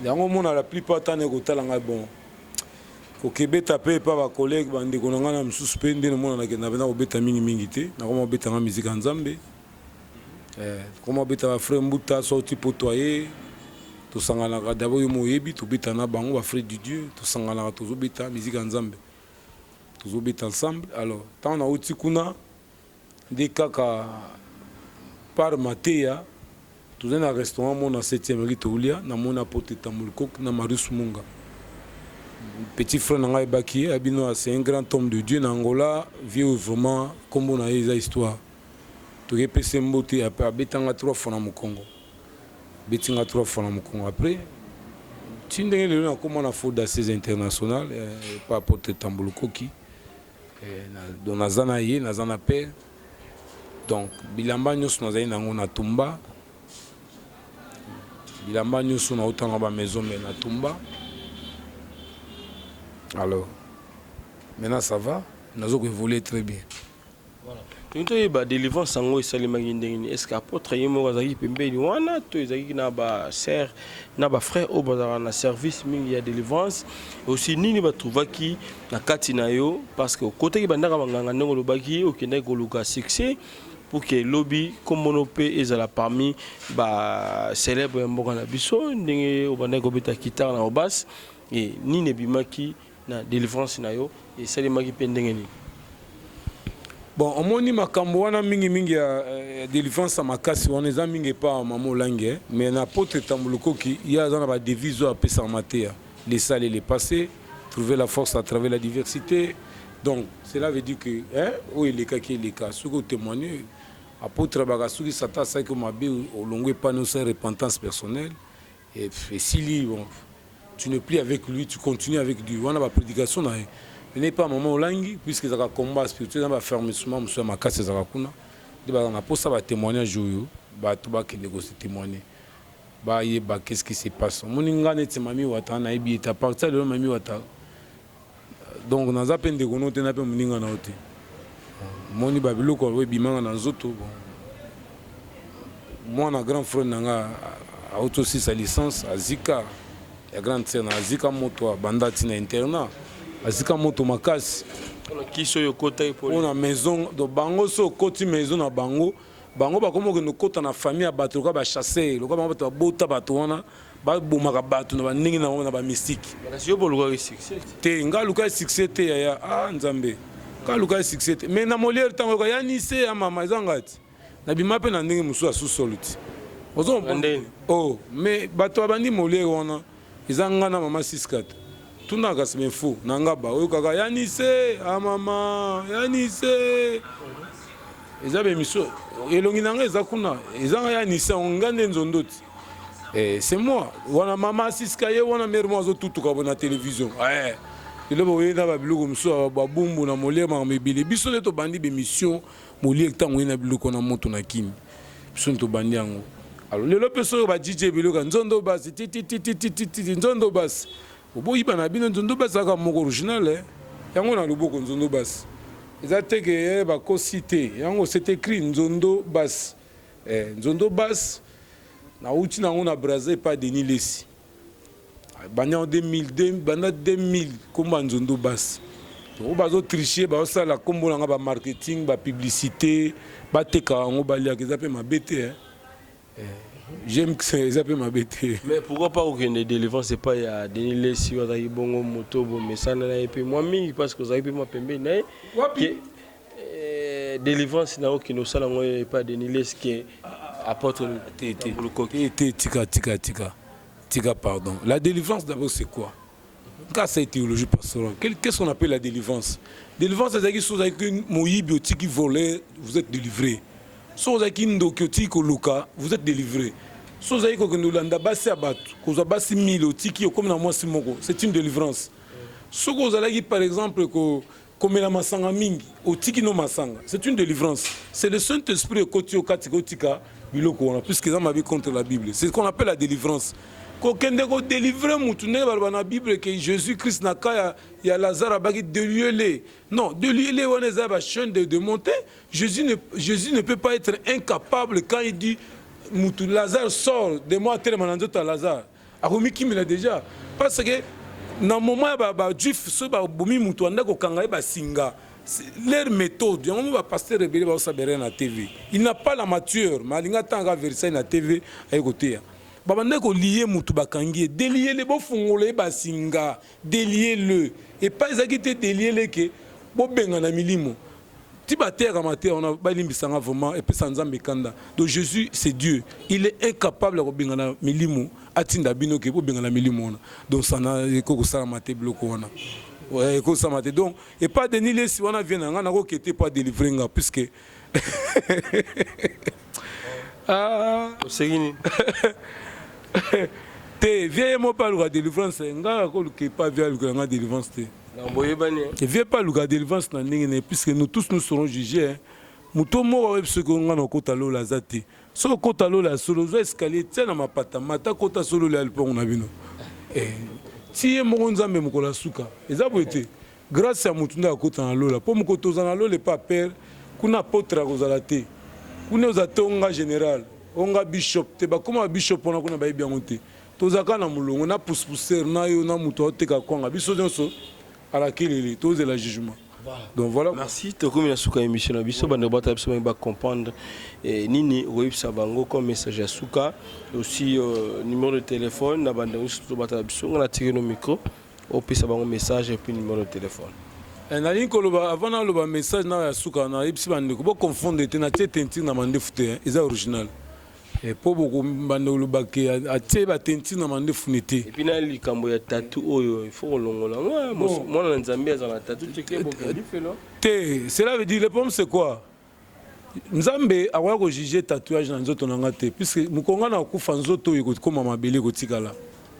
yango mona la plupart tane ko talanga bon ko kebeta pe pa ba collègue bande ko ngana msuspende ne mona na ke na bena obeta mingi te na ko obeta nga musique nzambe comment obeta ba frère mbuta sorti potoyer tosanganaka d'abord yo moyebi tobeta na bango ba frère du Dieu tosanganaka tozobeta musique ya Nzambe tozobeta ensemble. Alors tant na uti kuna de kaka par Mateya tozana na restaurant mona 7e rue Toulia na mona pote Tamulkok na Marius Munga. Petit frère nanga ebaki abino c'est un grand homme de Dieu na Angola, vieux vraiment comme on a eza histoire. To repese mbote après betanga 3 fois na Congo. Betinga 3 fois na Congo après. Tindenge le na comment na faute d'assises internationales pas porter Tambulukoki. Na donazana ye na zana père. Donc bilamba nyos na zaina ngona tumba. Bilamba nyos na otanga ba maison mais na tumba. Alors, maintenant ça va, nous avons évolué très bien. Voilà. Donc, il y a des délivrances sango et salimagi ndengini. Est-ce qu'apôtre yemo wazaki pembeni wana to ezaki na ba sœur na ba frère au bazara na service mingi ya délivrance aussi nini ba trouvaki na kati na yo parce que côté ki bandaka banganga ndongo lobaki okenda ko luka succès pour que lobby comme monopé ezala parmi ba célèbre mboka na biso ndenge obanda ko beta guitare na basse et nini bimaki na délivrance na yo et salimaki pendengeni. Bon, omoni makambo wana mingi ya délivrance makasi wana eza mingi pa mamo langue mais na pote Tambulukoki il y a dans ba devise à pesa Mateya les salles et les passés trouver la force à travers la diversité. Donc cela veut dire que où il est kaki les cas ce que témoigner apôtre Bagasuki sata ça que mabe au longue pas nous sa repentance personnelle et si bon tu ne plies avec lui, tu continues avec lui. On a la prédication. Il n'est pas un moment langue, puisque ça a combat spirituel, ça va fermement, monsieur Makase Zarakuna. On a pour ça un témoignage, tout va qui négocie témoigner. Qu'est-ce qui se passe? Mon ingane est mami wata na ibi est à partir de mami wata. Donc on a à peine de connaître na peine mon ingane ote. Mon ibabilo ko we bimanga na zoto. Moi na grand frère nanga a auto aussi sa licence à Zika. La grande scène azika moto bandati na internat azika moto makasi qui so yo côté pour on a maison de bango so côté maison na bango ba komo que no kota na famille bato ka ba chasser lo ka ba bato bota bato wana ba bomaka bato na ba ningi na ba mystique na yo boluka succès te ngaluka succès te ya nzambe ngaluka succès te mais na molière tango ya nise ya mama ezangati na bima pe na ndenge musu asu soluti ozo oh mais bato abandi molière wana izangana mama 64 tuna kasme fou nangaba oyo kaka yanise mama yanise ezabe miso elongi nanga ezakuna ezanga yanise ngande nzondoti c'est moi wana mama 64 ye wana mère moi zo tutuka bona télévision le boye na ba biloko miso ba bumbu na molie ma mebile biso le to bandi be mission molie tango na biloko na moto na kimi biso to bandi yango. Alors le peso ba DJ biloka nzondo basi nzondo basi oboyi bana bino nzondo basi aka moko original yango na luboko nzondo basi eza teke ba ko cité yango c'est écrit nzondo basi nzondo basi na uti na ngona Brazil pas Denis Lesi banya en 2002 bana 2000 komba nzondo basi to bazo tricher ba sala kombo nga ba marketing ba publicité ba teka ngo balia ke zape mabete j'aime que ça peut m'embêter. Mais pourquoi pas aucune délivrance c'est pas il y a Denis Lesi ou des bongo moto bon mais ça n'a pas moi mi parce que ça a pu m'appeler mais délivrance n'a aucune sala moi pas Denis Lesi qui apporte le coquille tika pardon. La délivrance d'abord c'est quoi? Quand c'est théologie pastorale, qu'est-ce qu'on appelle la délivrance? Délivrance c'est quelque chose avec une moyi biotique qui volait, vous êtes délivré. Si vous êtes délivré. Si vous êtes c'est une délivrance. Si vous avez par exemple c'est une délivrance. C'est le Saint-Esprit puisque ça m'a contre la Bible. C'est ce qu'on appelle la délivrance. Quand on délivre la Bible que Jésus-Christ n'a qu'à Lazare de lieu. Non, de lieu on est à chaîne de monter. Jésus ne peut pas être incapable quand il dit Lazare sort de moi tellement à Lazare. Aromi qui me l'a déjà parce que dans le moment où juif ceux bomi mutu anda ko kanga ba singa leur méthode on va passer rebelle ba sabere na TV. Il n'a pas la mature, malinga tanga verser na TV à côté. babande ko lier mutu bakangi délier le bo fungole basinga délier le et pas ezaki te délier le ke bo benga na milimo ti ba terre amateur on a balimbisanga vraiment et puis sanzambe kanda donc Jésus c'est Dieu il est incapable ko benga na milimo atinda bino ke bo benga na milimo donc ça na ko sala mate bloko wana ouais ko ça mate donc et pas de niler si on a vient nga na ko kete pas délivrer nga puisque ah c'est te vieux mo pas la délivrance nga ko ke pas vieux la délivrance te et vieux pas la délivrance na ndenge puisque nous tous nous serons jugés muto mo wa ce que nga na kota lo la zati so kota lo la solo zo escalier tena mapata mata kota solo la alpo na bino ti mo nzambe mo la suka eza boete grâce à mutu nda kota na lo la po mo koto za na lo le pas père kuna potra kozala te kuna ozatonga général onga bishop te ba koma bishop ona kuna ba bien monter tozaka na mulongo na pousser na yo na muto oteka kwanga biso nyonso ala kelele toze la jugement. Donc voilà. Merci to comme la suka émission na biso bande bata biso ba comprendre nini oyibsa bango comme message ya suka aussi numéro de téléphone na bande biso bata biso na tirer no micro au pesa bango message et puis numéro de téléphone. Nali koloba avant na loba message na ya suka na yibsi bande ko confondre te na tenti na mande fute eza original. Et pour beaucoup bande loba ke atie ba tenti na mande funete. Et puis na likambo ya tatou oyo il faut longola. Moi na nzambe za na tatou teke bo felo. Te cela veut dire le problème c'est quoi? Nzambe awa ko juger tatouage na nzoto na ngate puisque mukonga na kufa nzoto yiko koma mabele ko tikala.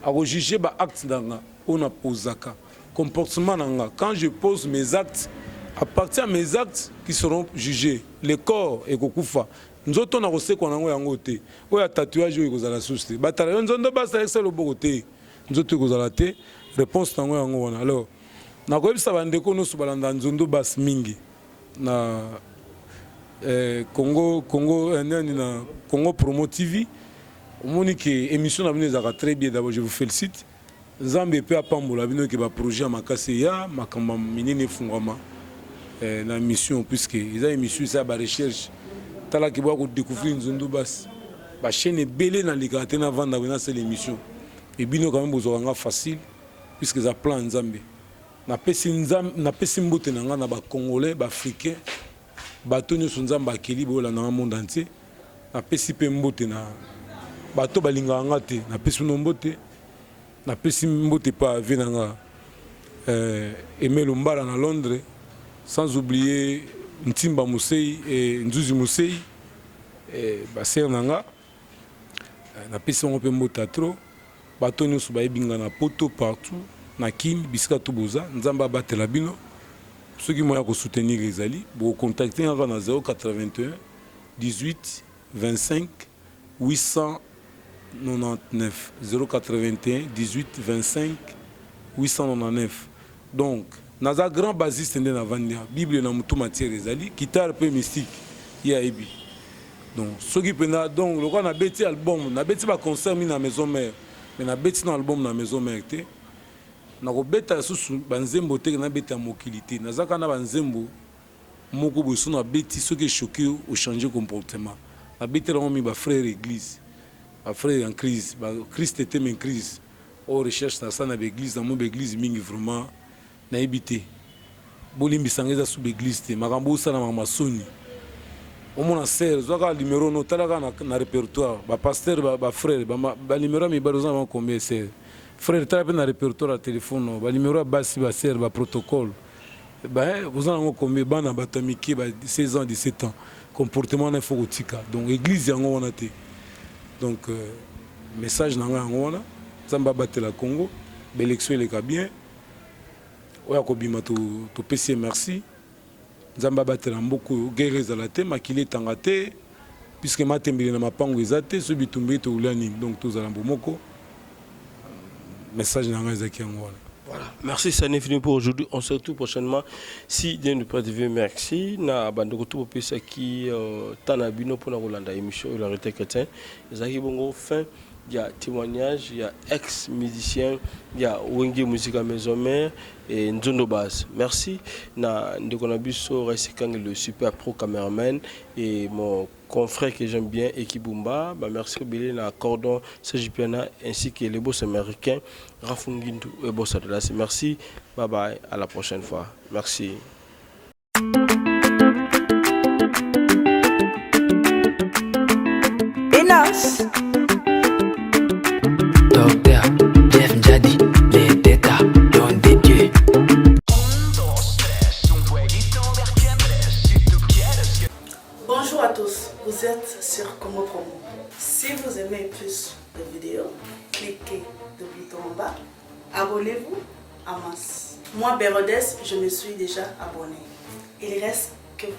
A ko juger ba acte ndanga ona posaka. Comportement nanga quand je pose mes actes à partir de mes actes qui seront jugés le corps et kokufa nzoto na kose ko nango yango te oya tatouage yo kozala souci batala nzondo basa excel oboko te nzoto kozala te réponse nango yango wana alors na ko ebisa bande ko no subalanda nzondo bas mingi na Congo na Congo Promo TV monique émission na venez à très bien d'abord je vous félicite. Nzambe pe apambola bino ke ba projet makase ya makamba minene fungama na mission puisque ils a émission ça ba recherche tala ki ba ko découvrir nzondo bas ba chaîne belé na likate na vanda na cette émission et bino quand même bozanga facile puisque ça plan Nzambe na pesi mbote na nga na ba congolais ba africain ba tonyo Nzambe akeli bola na monde entier na pesi pe mbote na bato balinga nga te na pesi no mbote na pesi mbote pa venanga Aimé Lombara na Londres sans oublier Ntimba Musei et Nzuzi Musei et baser nanga na pesi on pe mbota trop bato nyonso ba ebinga na poto partout na kim bisika to boza nzamba batela bino ceux qui moya ko soutenir ezali bo contacter nga na 081 18 25 899 081 18 25 899 donc naza grand basiste ndena vandia bible na mutu matière ezali guitare pe mystique ya ebi donc ceux qui pena donc le na beti album na beti ba concert mi na maison mère mais na beti na album na maison mère te na ko beta susu banzembo te na beta mokilité naza kana banzembo moko boso na beti ceux qui choqué au changer comportement na beti la mi ba frère église frère en crise Christ était en crise on recherche ça na l'église dans mon église mingi vraiment na ebité bolimbi sangeza sous l'église te makambo ça na mamasoni au mon sœur zoka numéro no talaka na répertoire ba pasteur ba frère ba numéro mi baroza va combien c'est frère tape na répertoire à téléphone ba numéro basi ba sœur ba protocole ba vous en combien bana batamiki ba 16 ans 17 ans comportement na faut tika donc église yango wana te. Donc, message dans la Zamba batela Congo, l'élection est bien. Oya kobima to PC merci. Zamba batela beaucoup guerre za la te makile tangate puisque matembele na mapango ezate so bitumbe to ulani donc to za mbomoko. Message dans la Zakiangona. Voilà. Merci, ça n'est fini pour aujourd'hui. On se retrouve prochainement. Si Dieu nous prête, merci. Na bande retour pour ceux qui Tanabino pour la Rolanda émission et la réalité chrétienne. Les bongo fin il y a témoignage, il y a ex-musicien, il y a Wenge Musica Maison Mère et Nzondo Bass. Merci. Ndekonabiso Resekang, le super pro cameraman, et mon confrère que j'aime bien, Ekibumba. Merci au Bélé, na Cordon, Sajipiana, ainsi que les boss américains, Rafungindu et Boss Atlas. Merci. Bye bye. À la prochaine fois. Merci. Enos. Docteur Jeff Jadi, les Teta, don des dieux. Bonjour à tous, vous êtes sur Congo Promo. Si vous aimez plus de vidéos, cliquez le bouton en bas, abonnez-vous en masse. Moi, Bérodès, je me suis déjà abonné. Il reste que vous.